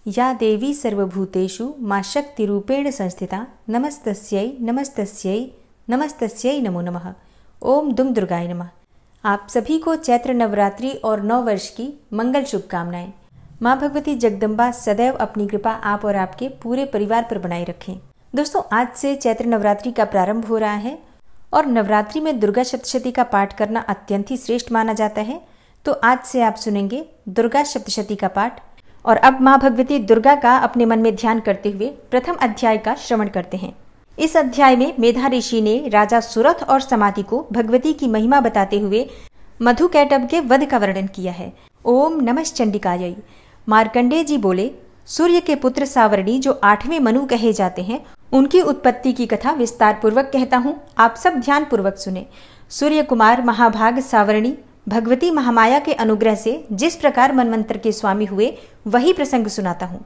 या देवी सर्वभूतेषु मां शक्तिरूपेण संस्थिता नमस्तस्यै नमस्तस्यै नमस्तस्यै नमो नमः। ओम दुम दुर्गाय नमः। आप सभी को चैत्र नवरात्रि और नव वर्ष की मंगल शुभकामनाएं। माँ भगवती जगदम्बा सदैव अपनी कृपा आप और आपके पूरे परिवार पर बनाए रखें। दोस्तों, आज से चैत्र नवरात्रि का प्रारंभ हो रहा है और नवरात्रि में दुर्गा सप्तशती का पाठ करना अत्यंत ही श्रेष्ठ माना जाता है। तो आज से आप सुनेंगे दुर्गा सप्तशती का पाठ। और अब माँ भगवती दुर्गा का अपने मन में ध्यान करते हुए प्रथम अध्याय का श्रवण करते हैं। इस अध्याय में मेधा ऋषि ने राजा सुरथ और समाति को भगवती की महिमा बताते हुए मधुकैटभ के वध का वर्णन किया है। ओम नमः चंडिकायै। मार्कंडेय जी बोले, सूर्य के पुत्र सावरणी जो 8वें मनु कहे जाते हैं, उनकी उत्पत्ति की कथा विस्तार पूर्वक कहता हूँ, आप सब ध्यान पूर्वक सुने। सूर्य कुमार महाभाग सावरणी भगवती महामाया के अनुग्रह से जिस प्रकार मनवंतर के स्वामी हुए वही प्रसंग सुनाता हूँ।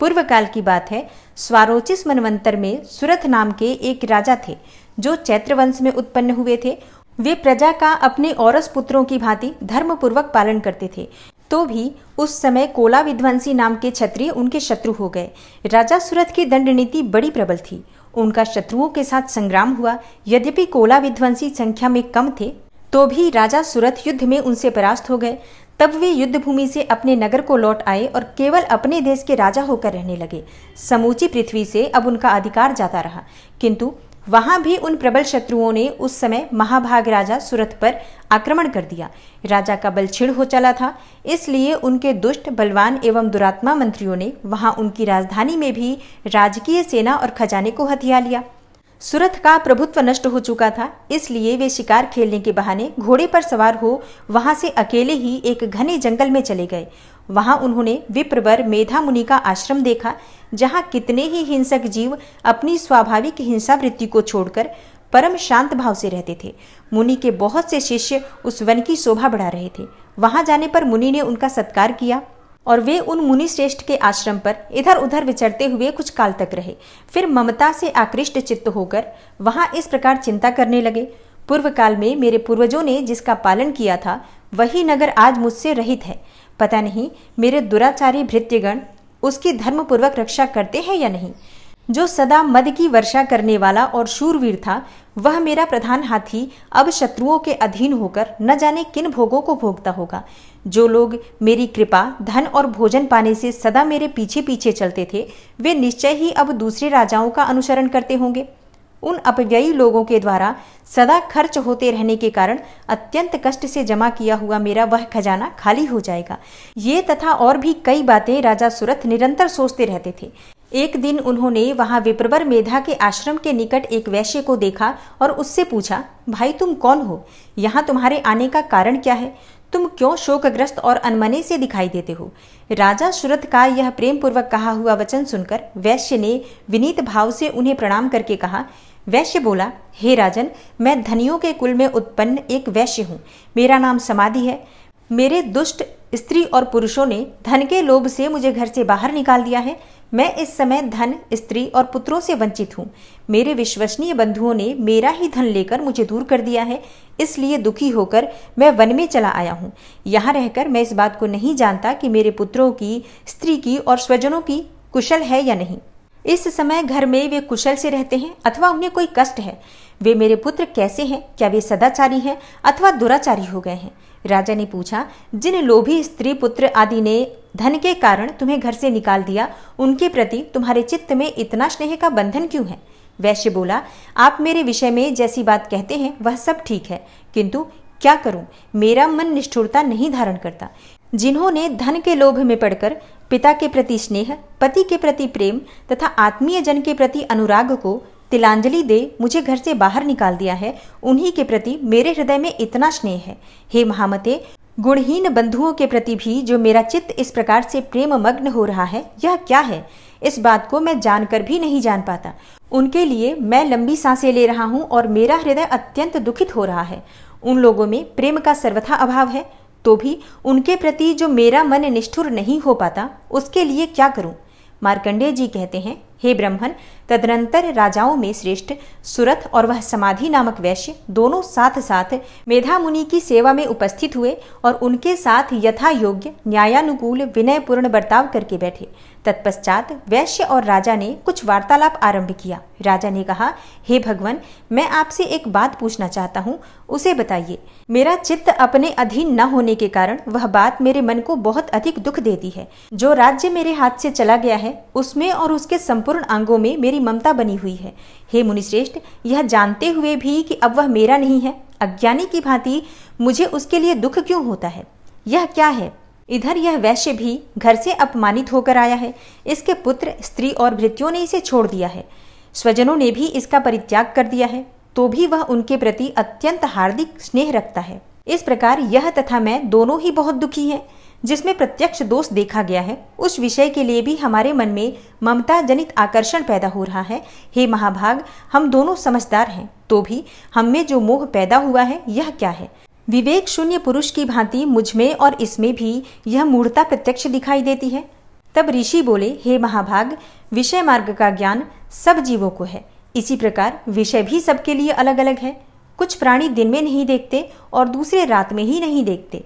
पूर्व काल की बात है। स्वारोचिस मनवंतर में सुरथ नाम के एक राजा थे जो चैत्र वंश में उत्पन्न हुए थे। वे प्रजा का अपने औरस पुत्रों की भांति धर्म पूर्वक पालन करते थे। तो भी उस समय कोला विध्वंसी नाम के क्षत्रिय उनके शत्रु हो गए। राजा सुरथ की दंड नीति बड़ी प्रबल थी। उनका शत्रुओं के साथ संग्राम हुआ। यद्यपि कोला विध्वंसी संख्या में कम थे तो भी राजा सुरथ युद्ध में उनसे परास्त हो गए। तब वे युद्ध भूमि से अपने नगर को लौट आए और केवल अपने देश के राजा होकर रहने लगे। समूची पृथ्वी से अब उनका अधिकार जाता रहा, किंतु वहां भी उन प्रबल शत्रुओं ने उस समय महाभाग राजा सुरथ पर आक्रमण कर दिया। राजा का बल क्षीण हो चला था, इसलिए उनके दुष्ट बलवान एवं दुरात्मा मंत्रियों ने वहां उनकी राजधानी में भी राजकीय सेना और खजाने को हथिया लिया। सुरथ का प्रभुत्व नष्ट हो चुका था, इसलिए वे शिकार खेलने के बहाने घोड़े पर सवार हो वहां से अकेले ही एक घने जंगल में चले गए। वहां उन्होंने विप्रवर मेधा मुनि का आश्रम देखा, जहां कितने ही हिंसक जीव अपनी स्वाभाविक हिंसा वृत्ति को छोड़कर परम शांत भाव से रहते थे। मुनि के बहुत से शिष्य उस वन की शोभा बढ़ा रहे थे। वहां जाने पर मुनि ने उनका सत्कार किया और वे उन मुनि श्रेष्ठ के आश्रम पर इधर उधर विचरते हुए कुछ काल तक रहे। फिर ममता से आकृष्ट चित्त होकर वहां इस प्रकार चिंता करने लगे, पूर्व काल में मेरे पूर्वजों ने जिसका पालन किया था वही नगर आज मुझसे रहित है। पता नहीं मेरे दुराचारी भृत्यगण उसकी धर्मपूर्वक रक्षा करते हैं या नहीं। जो सदा मद की वर्षा करने वाला और शूरवीर था, वह मेरा प्रधान हाथी अब शत्रुओं के अधीन होकर न जाने किन भोगों को भोगता होगा। जो लोग मेरी कृपा, धन और भोजन पाने से सदा मेरे पीछे पीछे चलते थे, वे निश्चय ही अब दूसरे राजाओं का अनुसरण करते होंगे। उन अपव्ययी लोगों के द्वारा सदा खर्च होते रहने के कारण अत्यंत कष्ट से जमा किया हुआ मेरा वह खजाना खाली हो जाएगा। ये तथा और भी कई बातें राजा सुरथ निरंतर सोचते रहते थे। एक दिन उन्होंने वहां विप्रवर मेधा के आश्रम के निकट एक वैश्य को देखा और उससे पूछा, भाई तुम कौन हो? यहाँ तुम्हारे आने का कारण क्या है? तुम क्यों शोकग्रस्त और अनमने से दिखाई देते हो? राजा सुरथ का यह प्रेम पूर्वक कहा हुआ वचन सुनकर वैश्य ने विनीत भाव से उन्हें प्रणाम करके कहा। वैश्य बोला, हे राजन, मैं धनियों के कुल में उत्पन्न एक वैश्य हूँ। मेरा नाम समाधि है। मेरे दुष्ट स्त्री और पुरुषों ने धन के लोभ से मुझे घर से बाहर निकाल दिया है। मैं इस समय धन, स्त्री और पुत्रों से वंचित हूँ। मेरे विश्वसनीय बंधुओं ने मेरा ही धन लेकर मुझे दूर कर दिया है, इसलिए दुखी होकर मैं वन में चला आया हूँ। यहाँ रहकर मैं इस बात को नहीं जानता कि मेरे पुत्रों की, स्त्री की और स्वजनों की कुशल है या नहीं। इस समय घर में वे कुशल से रहते हैं अथवा उन्हें कोई कष्ट है। वे मेरे पुत्र कैसे हैं? क्या वे सदाचारी हैं अथवा दुराचारी हो गए हैं? राजा ने पूछा, जिन लोभी स्त्री पुत्र आदि ने धन के कारण तुम्हें घर से निकाल दिया, उनके प्रति तुम्हारे चित्त में इतना स्नेह का बंधन क्यों है? वैश्य बोला, आप मेरे विषय में जैसी बात कहते हैं वह सब ठीक है, किंतु क्या करूं, मेरा मन निष्ठुरता नहीं धारण करता। जिन्होंने धन के लोभ में पड़कर पिता के प्रति स्नेह, पति के प्रति प्रेम तथा आत्मीय जन के प्रति अनुराग को तिलांजलि दे मुझे घर से बाहर निकाल दिया है, उन्हीं के प्रति मेरे हृदय में इतना स्नेह है। हे महामते, गुणहीन बंधुओं के प्रति भी जो मेरा चित्त इस प्रकार से प्रेम मग्न हो रहा है, यह क्या है? इस बात को मैं जानकर भी नहीं जान पाता। उनके लिए मैं लंबी सांसें ले रहा हूँ और मेरा हृदय अत्यंत दुखित हो रहा है। उन लोगों में प्रेम का सर्वथा अभाव है, तो भी उनके प्रति जो मेरा मन निष्ठुर नहीं हो पाता, उसके लिए क्या करूं? मार्कंडेय जी कहते हैं, हे ब्रह्मन, तदनंतर राजाओं में श्रेष्ठ सुरथ और वह समाधि नामक वैश्य दोनों साथ साथ मेधा मुनि की सेवा में उपस्थित हुए और उनके साथ यथा योग्य न्यायानुकूल विनयपूर्ण बर्ताव करके बैठे। तत्पश्चात वैश्य और राजा ने कुछ वार्तालाप आरंभ किया। राजा ने कहा, हे भगवान, मैं आपसे एक बात पूछना चाहता हूँ, उसे बताइए। मेरा चित्त अपने अधीन न होने के कारण वह बात मेरे मन को बहुत अधिक दुख देती है। जो राज्य मेरे हाथ से चला गया है उसमें और उसके संपूर्ण अंगों में मेरी ममता बनी हुई है। हे मुनिश्रेष्ठ, यह जानते हुए भी कि अब वह मेरा नहीं है, अज्ञानी की भांति मुझे उसके लिए दुख क्यों होता है? यह क्या है? इधर यह वैश्य भी घर से अपमानित होकर आया है। इसके पुत्र, स्त्री और भृत्यों ने इसे छोड़ दिया है। स्वजनों ने भी इसका परित्याग कर दिया है, तो भी वह उनके प्रति अत्यंत हार्दिक स्नेह रखता है। इस प्रकार यह तथा मैं दोनों ही बहुत दुखी हैं। जिसमें प्रत्यक्ष दोष देखा गया है उस विषय के लिए भी हमारे मन में ममता जनित आकर्षण पैदा हो रहा है। हे महाभाग, हम दोनों समझदार हैं, तो भी हम में जो मोह पैदा हुआ है यह क्या है? विवेक शून्य पुरुष की भांति मुझमें और इसमें भी यह मूढ़ता प्रत्यक्ष दिखाई देती है। तब ऋषि बोले, हे महाभाग, विषय मार्ग का ज्ञान सब जीवों को है। इसी प्रकार विषय भी सबके लिए अलग अलग है। कुछ प्राणी दिन में नहीं देखते और दूसरे रात में ही नहीं देखते,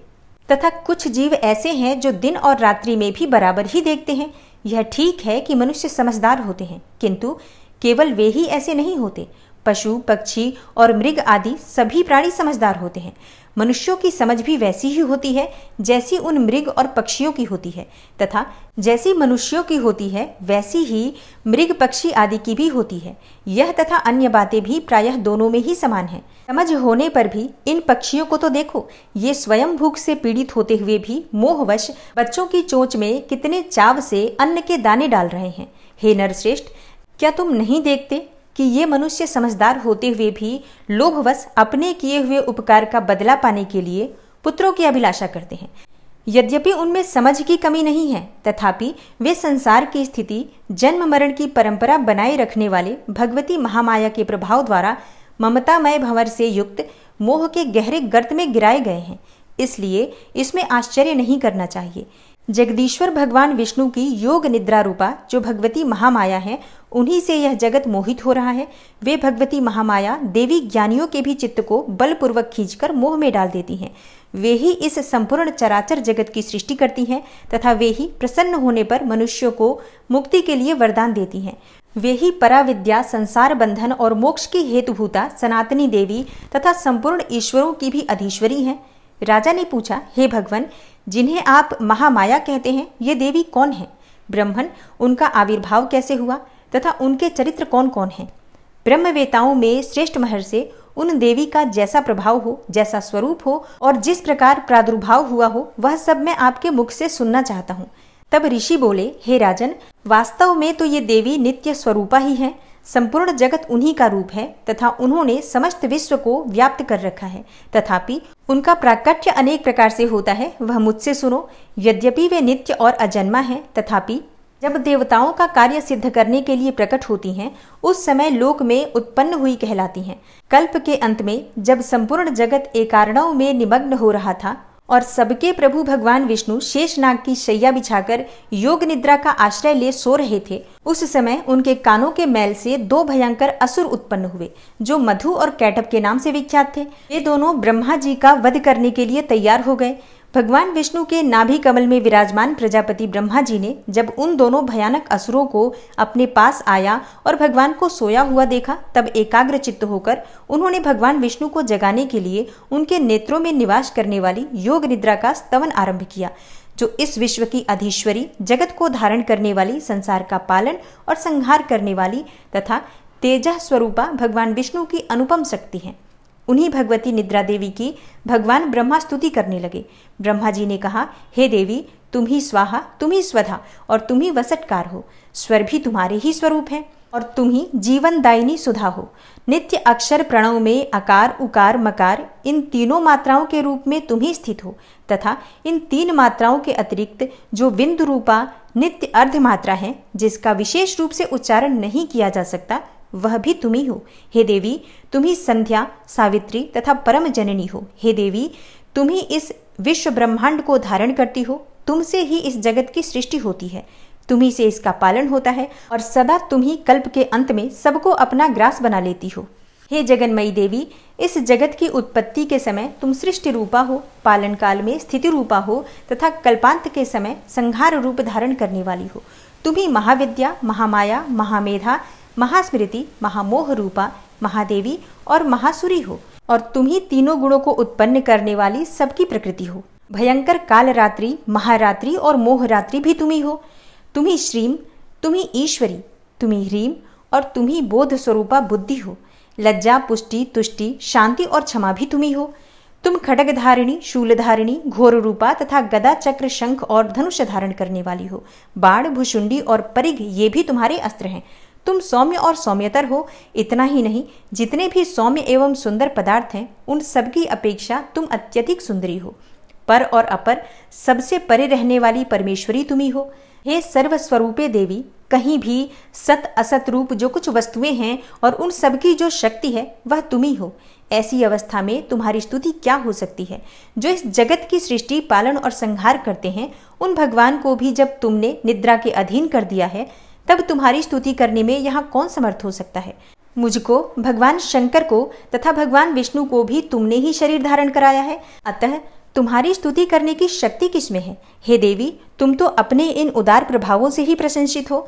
तथा कुछ जीव ऐसे हैं जो दिन और रात्रि में भी बराबर ही देखते हैं। यह ठीक है कि मनुष्य समझदार होते हैं, किंतु केवल वे ही ऐसे नहीं होते। पशु, पक्षी और मृग आदि सभी प्राणी समझदार होते हैं। मनुष्यों की समझ भी वैसी ही होती है जैसी उन मृग और पक्षियों की होती है, तथा जैसी मनुष्यों की होती है वैसी ही मृग, पक्षी आदि की भी होती है। यह तथा अन्य बातें भी प्रायः दोनों में ही समान है। समझ होने पर भी इन पक्षियों को तो देखो, ये स्वयं भूख से पीड़ित होते हुए भी मोहवश बच्चों की चोंच में कितने चाव से अन्न के दाने डाल रहे हैं। हे नरश्रेष्ठ, क्या तुम नहीं देखते कि ये मनुष्य समझदार होते हुए भी लोभवश अपने किए हुए उपकार का बदला पाने के लिए पुत्रों की अभिलाषा करते हैं? यद्यपि उनमें समझ की कमी नहीं है, तथापि वे संसार की स्थिति, जन्म मरण की परंपरा बनाए रखने वाले भगवती महामाया के प्रभाव द्वारा ममतामय भंवर से युक्त मोह के गहरे गर्त में गिराए गए हैं। इसलिए इसमें आश्चर्य नहीं करना चाहिए। जगदीश्वर भगवान विष्णु की योग निद्रा रूपा जो भगवती महामाया है, उन्हीं से यह जगत मोहित हो रहा है। वे भगवती महामाया देवी ज्ञानियों के भी चित्त को बलपूर्वक खींचकर मोह में डाल देती हैं। वे ही इस संपूर्ण चराचर जगत की सृष्टि करती हैं, तथा वे ही प्रसन्न होने पर मनुष्यों को मुक्ति के लिए वरदान देती हैं। वे ही पराविद्या, संसार बंधन और मोक्ष की हेतुभूता सनातनी देवी तथा संपूर्ण ईश्वरों की भी अधीश्वरी हैं। राजा ने पूछा, हे भगवान, जिन्हें आप महामाया कहते हैं, ये देवी कौन है? ब्रह्मन, उनका आविर्भाव कैसे हुआ तथा उनके चरित्र कौन कौन हैं? ब्रह्मवेताओं में श्रेष्ठ महर्षि उन देवी का जैसा प्रभाव हो, जैसा स्वरूप हो और जिस प्रकार प्रादुर्भाव हुआ हो, वह सब मैं आपके मुख से सुनना चाहता हूँ। तब ऋषि बोले, हे राजन, वास्तव में तो ये देवी नित्य स्वरूपा ही है। संपूर्ण जगत उन्हीं का रूप है तथा उन्होंने समस्त विश्व को व्याप्त कर रखा है। तथापि उनका प्राकट्य अनेक प्रकार से होता है, वह मुझसे सुनो। यद्यपि वे नित्य और अजन्मा है, तथापि जब देवताओं का कार्य सिद्ध करने के लिए प्रकट होती हैं, उस समय लोक में उत्पन्न हुई कहलाती हैं। कल्प के अंत में जब संपूर्ण जगत एकारणों में निमग्न हो रहा था और सबके प्रभु भगवान विष्णु शेषनाग की शैया बिछाकर योग निद्रा का आश्रय ले सो रहे थे, उस समय उनके कानों के मैल से दो भयंकर असुर उत्पन्न हुए, जो मधु और कैटभ के नाम से विख्यात थे। वे दोनों ब्रह्मा जी का वध करने के लिए तैयार हो गए। भगवान विष्णु के नाभि कमल में विराजमान प्रजापति ब्रह्मा जी ने जब उन दोनों भयानक असुरों को अपने पास आया और भगवान को सोया हुआ देखा, तब एकाग्र चित्त होकर उन्होंने भगवान विष्णु को जगाने के लिए उनके नेत्रों में निवास करने वाली योग निद्रा का स्तवन आरंभ किया, जो इस विश्व की अधीश्वरी, जगत को धारण करने वाली, संसार का पालन और संहार करने वाली तथा तेजः स्वरूपा भगवान विष्णु की अनुपम शक्ति है। उन्हीं भगवती निद्रा देवी की भगवान ब्रह्मा स्तुति करने लगे। ब्रह्मा जी ने कहा, हे देवी, तुम ही स्वाहा, तुम ही स्वधा और तुम ही वसटकार हो। स्वर भी तुम्हारे ही स्वरूप है और तुम ही जीवन दायिनी सुधा हो। नित्य अक्षर प्रणव में अकार, उकार, मकार, इन तीनों मात्राओं के रूप में तुम ही स्थित हो तथा इन तीन मात्राओं के अतिरिक्त जो बिंदु रूपा नित्य अर्ध मात्रा है, जिसका विशेष रूप से उच्चारण नहीं किया जा सकता, वह भी तुम ही हो। हे देवी, तुम ही संध्या, सावित्री तथा परम जननी हो। हे देवी, तुम ही इस विश्व ब्रह्मांड को धारण करती हो। तुमसे ही इस जगत की सृष्टि होती है। तुम्ही से इसका पालन होता है और सदा तुम्ही कल्प के अंत में सबको अपना ग्रास बना लेती हो। हे जगन्मयी देवी, इस जगत की उत्पत्ति के समय तुम सृष्टि रूपा हो, पालन काल में स्थिति रूपा हो तथा कल्पांत के समय संहार रूप धारण करने वाली हो। तुम्ही महाविद्या, महामाया, महामेधा, महास्मृति, महामोह रूपा महादेवी और महासुरी हो और तुम्ही तीनों गुणों को उत्पन्न करने वाली सबकी प्रकृति हो। भयंकर काल रात्रि, महारात्रि और मोहरात्रि भी तुम्ही हो। तुम्ही श्रीम, तुम्ही ईश्वरी, तुम्ही ह्रीम और तुम्ही बोध स्वरूपा बुद्धि हो। लज्जा, पुष्टि, तुष्टि, शांति और क्षमा भी तुम्ही हो। तुम खड्गधारिणी, शूलधारिणी, घोर रूपा तथा गदा, चक्र, शंख और धनुष धारण करने वाली हो। बाण, भुशुंडी और परिघ ये भी तुम्हारे अस्त्र हैं। तुम सौम्य और सौम्यतर हो। इतना ही नहीं, जितने भी सौम्य एवं सुंदर पदार्थ हैं उन सबकी अपेक्षा तुम अत्यधिक सुंदरी हो। पर और अपर सबसे परे रहने वाली परमेश्वरी तुम्ही हो। हे सर्वस्वरूपे देवी, कहीं भी सत असत रूप जो कुछ वस्तुएं हैं और उन सबकी जो शक्ति है वह तुम्ही हो। ऐसी अवस्था में तुम्हारी स्तुति क्या हो सकती है। जो इस जगत की सृष्टि, पालन और संहार करते हैं, उन भगवान को भी जब तुमने निद्रा के अधीन कर दिया है, तब तुम्हारी स्तुति करने में यहाँ कौन समर्थ हो सकता है। मुझको, भगवान शंकर को तथा भगवान विष्णु को भी तुमने ही शरीर धारण कराया है, अतः तुम्हारी स्तुति करने की शक्ति किसमें है। हे देवी, तुम तो अपने इन उदार प्रभावों से ही प्रशंसित हो।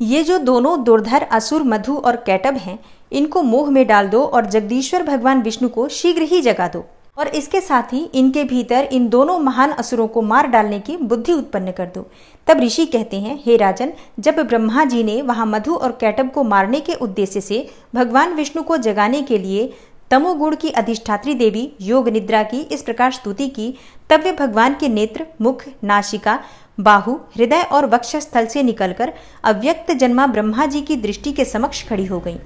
ये जो दोनों दुर्धर असुर मधु और कैटभ हैं, इनको मोह में डाल दो और जगदीश्वर भगवान विष्णु को शीघ्र ही जगा दो और इसके साथ ही इनके भीतर इन दोनों महान असुरों को मार डालने की बुद्धि उत्पन्न कर दो। तब ऋषि कहते हैं, हे राजन, जब ब्रह्मा जी ने वहां मधु और कैटभ को मारने के उद्देश्य से भगवान विष्णु को जगाने के लिए तमोगुण की अधिष्ठात्री देवी योग निद्रा की इस प्रकार स्तुति की, तब वे भगवान के नेत्र, मुख, नासिका, बाहु, हृदय और वक्षस्थल से निकलकर अव्यक्त जन्मा ब्रह्मा जी की दृष्टि के समक्ष खड़ी हो गई।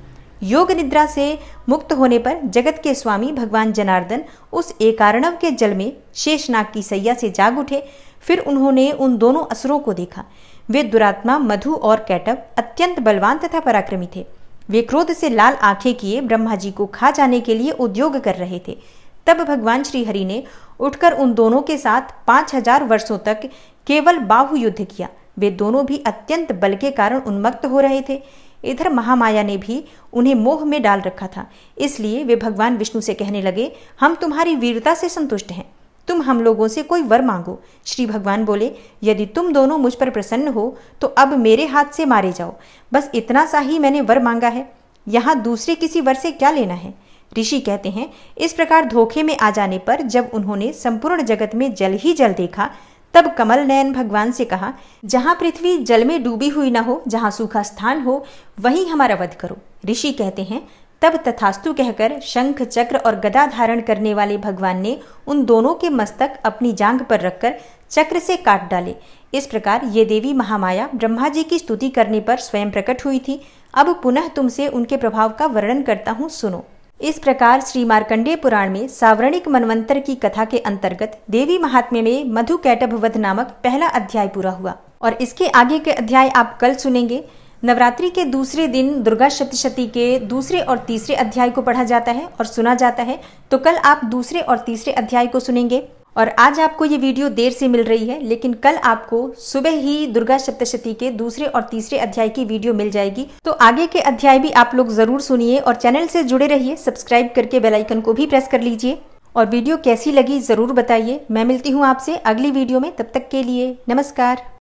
योग निद्रा से मुक्त होने पर जगत के स्वामी भगवान जनार्दन उस एकार्णव के जल में शेषनाग की सैया से जाग उठे। फिर उन्होंने उन दोनों असुरों को देखा। वे दुरात्मा मधु और कैटभ अत्यंत बलवान तथा पराक्रमी थे। वे क्रोध से लाल आंखें किए ब्रह्मा जी को खा जाने के लिए उद्योग कर रहे थे। तब भगवान श्री हरि ने उठकर उन दोनों के साथ 5000 वर्षों तक केवल बाहु युद्ध किया। वे दोनों भी अत्यंत बल के कारण उन्मत्त हो रहे थे। इधर महामाया ने भी उन्हें मोह में डाल रखा था, इसलिए वे भगवान विष्णु से कहने लगे, हम तुम्हारी वीरता से संतुष्ट हैं, तुम हम लोगों से कोई वर मांगो। श्री भगवान बोले, यदि तुम दोनों मुझ पर प्रसन्न हो तो अब मेरे हाथ से मारे जाओ। बस इतना सा ही मैंने वर मांगा है, यहाँ दूसरे किसी वर से क्या लेना है। ऋषि कहते हैं, इस प्रकार धोखे में आ जाने पर जब उन्होंने संपूर्ण जगत में जल ही जल देखा, तब कमल नयन भगवान से कहा, जहाँ पृथ्वी जल में डूबी हुई न हो, जहाँ सूखा स्थान हो, वहीं हमारा वध करो। ऋषि कहते हैं, तब तथास्तु कहकर शंख, चक्र और गदा धारण करने वाले भगवान ने उन दोनों के मस्तक अपनी जांघ पर रखकर चक्र से काट डाले। इस प्रकार ये देवी महामाया ब्रह्मा जी की स्तुति करने पर स्वयं प्रकट हुई थी। अब पुनः तुमसे उनके प्रभाव का वर्णन करता हूँ, सुनो। इस प्रकार श्री मार्कंडेय पुराण में सावर्णिक मनवंतर की कथा के अंतर्गत देवी महात्म्य में मधु कैटभ वध नामक पहला अध्याय पूरा हुआ और इसके आगे के अध्याय आप कल सुनेंगे। नवरात्रि के दूसरे दिन दुर्गा सप्तशती के दूसरे और तीसरे अध्याय को पढ़ा जाता है और सुना जाता है, तो कल आप दूसरे और तीसरे अध्याय को सुनेंगे। और आज आपको ये वीडियो देर से मिल रही है, लेकिन कल आपको सुबह ही दुर्गा सप्तशती के दूसरे और तीसरे अध्याय की वीडियो मिल जाएगी। तो आगे के अध्याय भी आप लोग जरूर सुनिए और चैनल से जुड़े रहिए। सब्सक्राइब करके बेल आइकन को भी प्रेस कर लीजिए और वीडियो कैसी लगी जरूर बताइए। मैं मिलती हूँ आपसे अगली वीडियो में, तब तक के लिए नमस्कार।